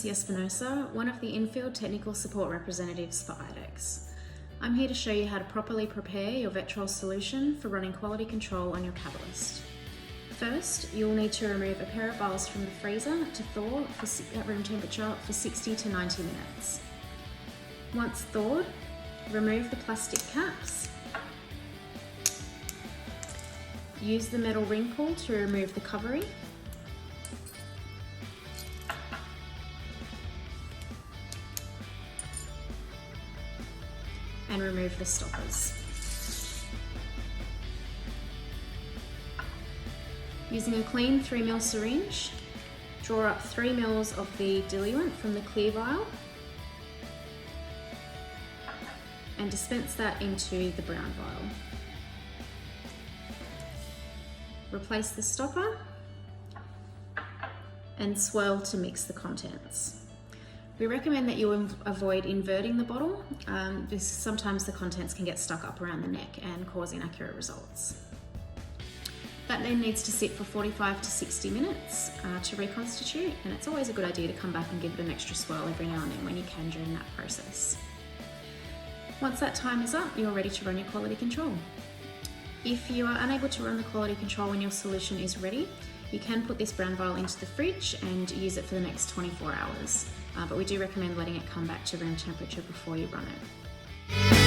Lucy Espinosa, one of the in-field technical support representatives for IDEX. I'm here to show you how to properly prepare your VetTrol solution for running quality control on your catalyst. First, you'll need to remove a pair of vials from the freezer to thaw at room temperature for 60 to 90 minutes. Once thawed, remove the plastic caps. Use the metal ring pull to remove the covering. And remove the stoppers. Using a clean 3ml syringe, draw up 3 ml of the diluent from the clear vial and dispense that into the brown vial. Replace the stopper and swirl to mix the contents. We recommend that you avoid inverting the bottle because sometimes the contents can get stuck up around the neck and cause inaccurate results. That then needs to sit for 45 to 60 minutes to reconstitute, and it's always a good idea to come back and give it an extra swirl every now and then when you can during that process. Once that time is up, you're ready to run your quality control. If you are unable to run the quality control when your solution is ready, you can put this brown vial into the fridge and use it for the next 24 hours. But we do recommend letting it come back to room temperature before you run it.